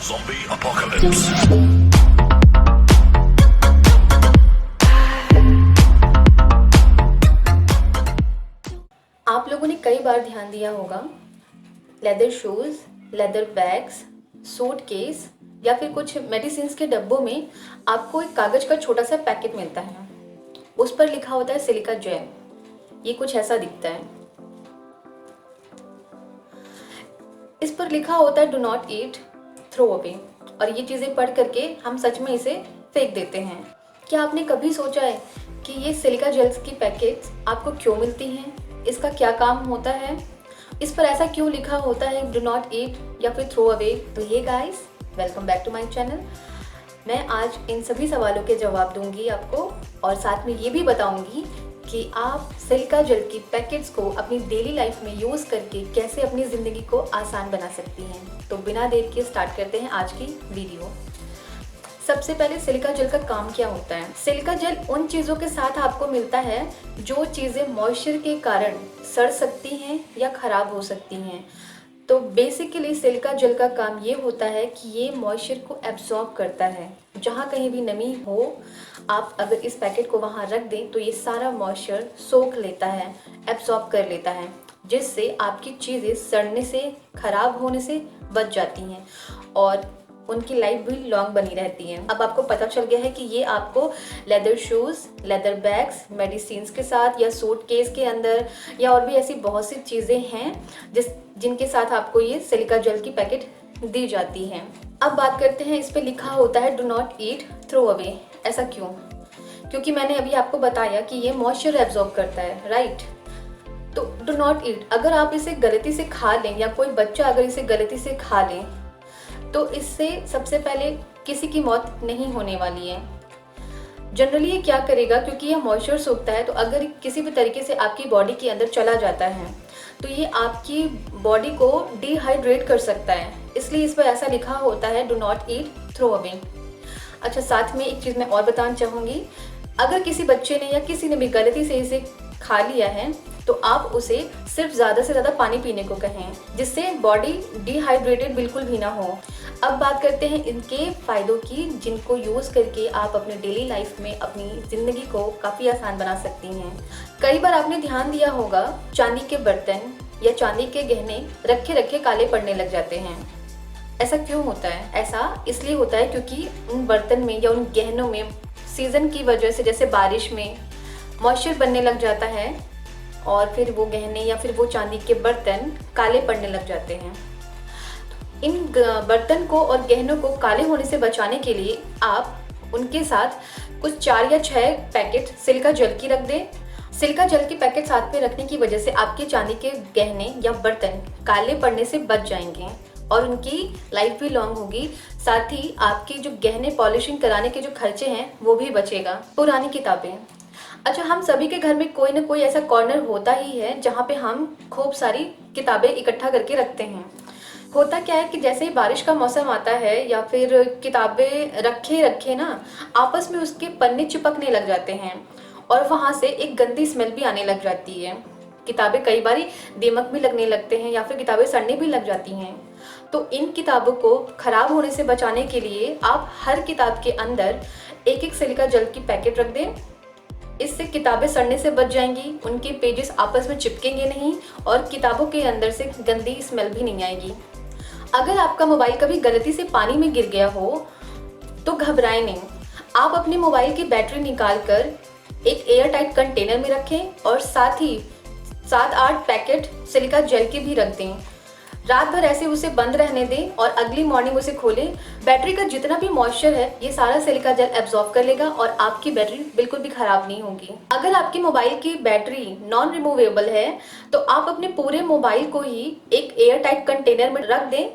Zombie apocalypse. आप लोगों ने कई बार ध्यान दिया होगा, leather shoes, leather bags, suitcase या फिर कुछ मेडिसिन्स के डब्बों में आपको एक कागज़ का छोटा सा पैकेट मिलता है। उस पर लिखा होता है सिलिका जेल। ये कुछ ऐसा दिखता है। इस पर लिखा होता है do not eat, throw away. और ये चीज़ें पढ़ करके हम सच में इसे फेंक देते हैं। क्या आपने कभी सोचा है कि ये सिलिका जेल्स की पैकेट्स आपको क्यों मिलती हैं? इसका क्या काम होता है? इस पर ऐसा क्यों लिखा होता है डू नॉट ईट या फिर थ्रो अवे? तो ये guys, welcome back to my channel. मैं आज इन सभी सवालों के जवाब दूंगी आपको, और साथ में ये भी बताऊंगी कि आप सिलिका जेल की पैकेट्स को अपनी डेली लाइफ में यूज़ करके कैसे अपनी ज़िंदगी को आसान बना सकती हैं। तो बिना देर के स्टार्ट करते हैं आज की वीडियो। सबसे पहले सिलिका जेल का काम क्या होता है? सिलिका जेल उन चीज़ों के साथ आपको मिलता है जो चीज़ें मॉइस्चर के कारण सड़ सकती हैं या ख़राब हो सकती हैं। तो बेसिकली सिलिका जेल का काम ये होता है कि ये मॉइस्चर को एब्जॉर्ब करता है। जहाँ कहीं भी नमी हो, आप अगर इस पैकेट को वहाँ रख दें तो ये सारा मॉइस्चर सोख लेता है, एब्जॉर्ब कर लेता है, जिससे आपकी चीज़ें सड़ने से, ख़राब होने से बच जाती हैं और उनकी लाइफ भी लॉन्ग बनी रहती है। अब आपको पता चल गया है कि ये आपको leather shoes, leather bags, medicines के साथ या सूटकेस के अंदर या और भी ऐसी बहुत सी चीज़ें हैं जिनके साथ आपको ये सिलिका जेल की पैकेट दी जाती हैं। अब बात करते हैं, इस पे लिखा होता है do not eat, throw away. ऐसा क्यों? क्योंकि मैंने अभी आपको बताया कि ये मॉइस्चर एब्जॉर्ब करता है, राइट? तो डू नॉट ईट, अगर आप इसे गलती से खा लें या कोई बच्चा अगर इसे गलती से खा लें तो इससे सबसे पहले किसी की मौत नहीं होने वाली है। जनरली ये क्या करेगा, क्योंकि यह मॉइस्चर सोखता है, तो अगर किसी भी तरीके से आपकी बॉडी के अंदर चला जाता है तो ये आपकी बॉडी को डिहाइड्रेट कर सकता है। इसलिए इस पर ऐसा लिखा होता है do not eat, throw away. अच्छा, साथ में एक चीज़ मैं और बताना चाहूँगी, अगर किसी बच्चे ने या किसी ने भी गलती से इसे खा लिया है तो आप उसे सिर्फ ज़्यादा से ज़्यादा पानी पीने को कहें, जिससे बॉडी डिहाइड्रेटेड बिल्कुल भी ना हो। अब बात करते हैं इनके फ़ायदों की, जिनको यूज़ करके आप अपने डेली लाइफ में अपनी ज़िंदगी को काफ़ी आसान बना सकती हैं। कई बार आपने ध्यान दिया होगा, चांदी के बर्तन या चांदी के गहने रखे रखे काले पड़ने लग जाते हैं। ऐसा क्यों होता है? ऐसा इसलिए होता है क्योंकि उन बर्तन में या उन गहनों में सीज़न की वजह से, जैसे बारिश में मॉइस्चर बनने लग जाता है और फिर वो गहने या फिर वो चांदी के बर्तन काले पड़ने लग जाते हैं। इन बर्तन को और गहनों को काले होने से बचाने के लिए आप उनके साथ कुछ 4 या 6 पैकेट सिलिका जेल की रख दें। सिलिका जेल की पैकेट साथ में रखने की वजह से आपके चांदी के गहने या बर्तन काले पड़ने से बच जाएंगे और उनकी लाइफ भी लॉन्ग होगी। साथ ही आपके जो गहने पॉलिशिंग कराने के जो खर्चे हैं वो भी बचेगा। पुरानी किताबें, अच्छा, हम सभी के घर में कोई ना कोई ऐसा कॉर्नर होता ही है जहाँ पे हम खूब सारी किताबें इकट्ठा करके रखते हैं। होता क्या है कि जैसे ही बारिश का मौसम आता है या फिर किताबें रखे रखे ना आपस में उसके पन्ने चिपकने लग जाते हैं और वहाँ से एक गंदी स्मेल भी आने लग जाती है। किताबें कई बारी दीमक भी लगने लगते हैं या फिर किताबें सड़ने भी लग जाती हैं। तो इन किताबों को खराब होने से बचाने के लिए आप हर किताब के अंदर एक एक सिलिका जेल की पैकेट रख दें। इससे किताबें सड़ने से बच जाएंगी, उनके पेजेस आपस में चिपकेंगे नहीं और किताबों के अंदर से गंदी स्मेल भी नहीं आएगी। अगर आपका मोबाइल कभी गलती से पानी में गिर गया हो तो घबराएं नहीं। आप अपने मोबाइल की बैटरी निकाल कर एक एयर टाइट कंटेनर में रखें और साथ ही 7-8 पैकेट सिलिका जेल के भी रख दें। रात भर ऐसे उसे बंद रहने दें और अगली मॉर्निंग उसे खोलें। बैटरी का जितना भी मॉइस्चर है ये सारा सिलिका जेल एब्जॉर्ब कर लेगा और आपकी बैटरी बिल्कुल भी खराब नहीं होगी। अगर आपकी मोबाइल की बैटरी नॉन रिमूवेबल है तो आप अपने पूरे मोबाइल को ही एक एयर टाइट कंटेनर में रख दें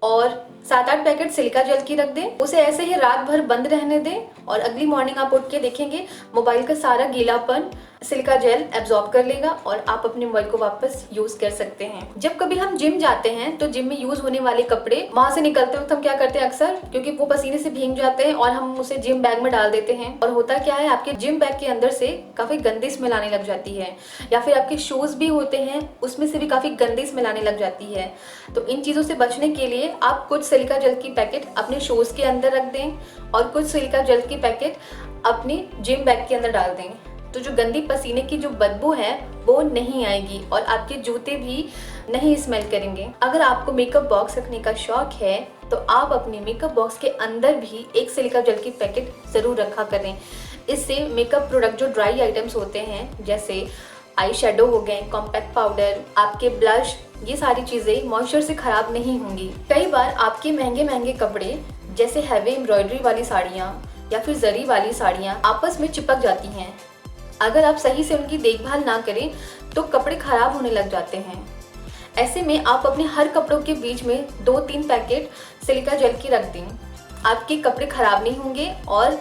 और 7-8 पैकेट सिलिका जेल की रख दें। उसे ऐसे ही रात भर बंद रहने दें और अगली मॉर्निंग आप उठ के देखेंगे मोबाइल का सारा गीलापन सिलिका जेल एब्जॉर्ब कर लेगा और आप अपने मोबाइल को वापस यूज कर सकते हैं। जब कभी हम जिम जाते हैं तो जिम में यूज होने वाले कपड़े वहां से निकलते वक्त हम क्या करते हैं अक्सर, क्योंकि वो पसीने से भीग जाते हैं और हम उसे जिम बैग में डाल देते हैं, और होता क्या है आपके जिम बैग के अंदर से काफी गंदी स्मेल आने लग जाती है, या फिर आपके शूज भी होते हैं उसमें से भी काफी गंदी स्मेल आने लग जाती है। तो इन चीजों से बचने के लिए आप कुछ सिलिका जेल की पैकेट अपने शूज के अंदर रख दें और कुछ सिलिका जेल की पैकेट अपने जिम बैग के अंदर डाल दें। तो जो गंदी पसीने की जो बदबू है वो नहीं आएगी और आपके जूते भी नहीं स्मेल करेंगे। अगर आपको मेकअप बॉक्स रखने का शौक है तो आप अपने मेकअप बॉक्स के अंदर भी एक सिलिका जेल की पैकेट ज़रूर रखा करें। इससे मेकअप प्रोडक्ट जो ड्राई आइटम्स होते हैं जैसे आई शेडो हो गए, कॉम्पैक्ट पाउडर, आपके ब्लश, ये सारी चीज़ें मॉइस्चर से ख़राब नहीं होंगी। कई बार आपके महंगे महंगे कपड़े जैसे हैवी एम्ब्रॉयडरी वाली साड़ियाँ या फिर जरी वाली साड़ियाँ आपस में चिपक जाती हैं। अगर आप सही से उनकी देखभाल ना करें तो कपड़े खराब होने लग जाते हैं। ऐसे में आप अपने हर कपड़ों के बीच में 2-3 पैकेट सिलिका जेल की रख दें। आपके कपड़े खराब नहीं होंगे और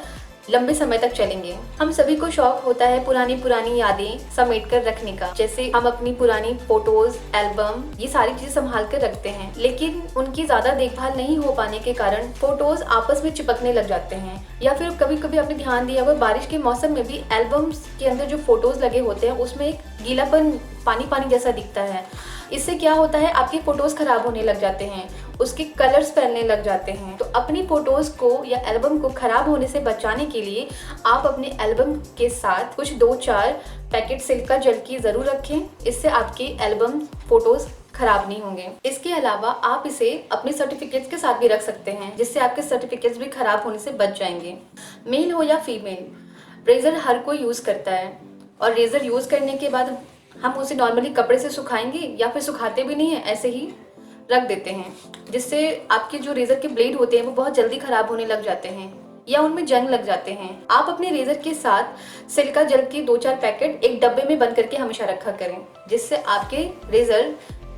लंबे समय तक चलेंगे। हम सभी को शौक होता है पुरानी यादें समेट कर रखने का, जैसे हम अपनी पुरानी फोटोज, एल्बम, ये सारी चीजें संभाल कर रखते हैं, लेकिन उनकी ज्यादा देखभाल नहीं हो पाने के कारण फोटोज आपस में चिपकने लग जाते हैं। या फिर कभी कभी आपने ध्यान दिया होगा बारिश के मौसम में भी एल्बम्स के अंदर जो फोटोज लगे होते हैं उसमें एक गीलापन, पानी जैसा दिखता है। इससे क्या होता है आपके फोटोज खराब होने लग जाते हैं, उसके कलर्स फैलने लग जाते हैं। तो अपनी फोटोज को या एल्बम को खराब होने से बचाने के लिए आप अपने एल्बम के साथ कुछ 2-4 पैकेट सिलिका जेल की जरूर रखें। इससे आपके एल्बम फोटोज खराब नहीं होंगे। इसके अलावा आप इसे अपने सर्टिफिकेट्स के साथ भी रख सकते हैं, जिससे आपके सर्टिफिकेट्स भी खराब होने से बच जाएंगे। मेल हो या फीमेल, रेजर हर कोई यूज करता है और रेजर यूज करने के बाद हम उसे नॉर्मली कपड़े से सुखाएंगे या फिर सुखाते भी नहीं है, ऐसे ही रख देते हैं, जिससे आपके जो रेजर के ब्लेड होते हैं वो बहुत जल्दी खराब होने लग जाते हैं या उनमें जंग लग जाते हैं। आप अपने रेजर के साथ सिलिका जेल की 2-4 पैकेट एक डब्बे में बंद करके हमेशा रखा करें, जिससे आपके रेजर,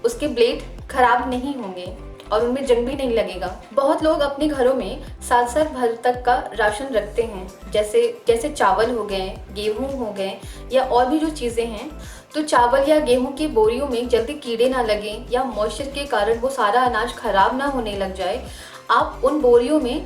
उसके ब्लेड खराब नहीं होंगे और उनमें जंग भी नहीं लगेगा। बहुत लोग अपने घरों में साल भर तक का राशन रखते हैं, जैसे चावल हो गए, गेहूं हो गए या और भी जो चीज़ें हैं। तो चावल या गेहूं की बोरियों में जल्दी कीड़े ना लगें या मॉइस्चर के कारण वो सारा अनाज खराब ना होने लग जाए, आप उन बोरियों में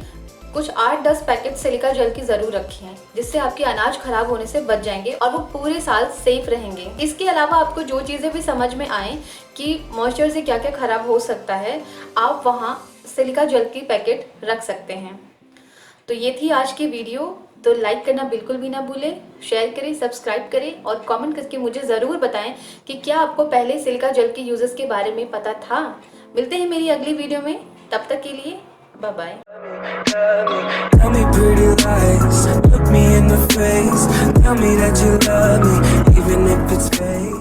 कुछ 8-10 पैकेट सिलिका जेल की जरूर रखें, जिससे आपके अनाज खराब होने से बच जाएंगे और वो पूरे साल सेफ रहेंगे। इसके अलावा आपको जो चीज़ें भी समझ में आए कि मॉइस्चर से क्या क्या खराब हो सकता है, आप वहाँ सिलिका जेल की पैकेट रख सकते हैं। तो ये थी आज की वीडियो। तो लाइक करना बिल्कुल भी ना भूलें, शेयर करें, सब्सक्राइब करें और कमेंट करके मुझे ज़रूर बताएं कि क्या आपको पहले सिलिका जेल के यूजेस के बारे में पता था। मिलते हैं मेरी अगली वीडियो में, तब तक के लिए bye bye. Tell me pretty lies, look me in the face, tell me that you love me, even if it's fake.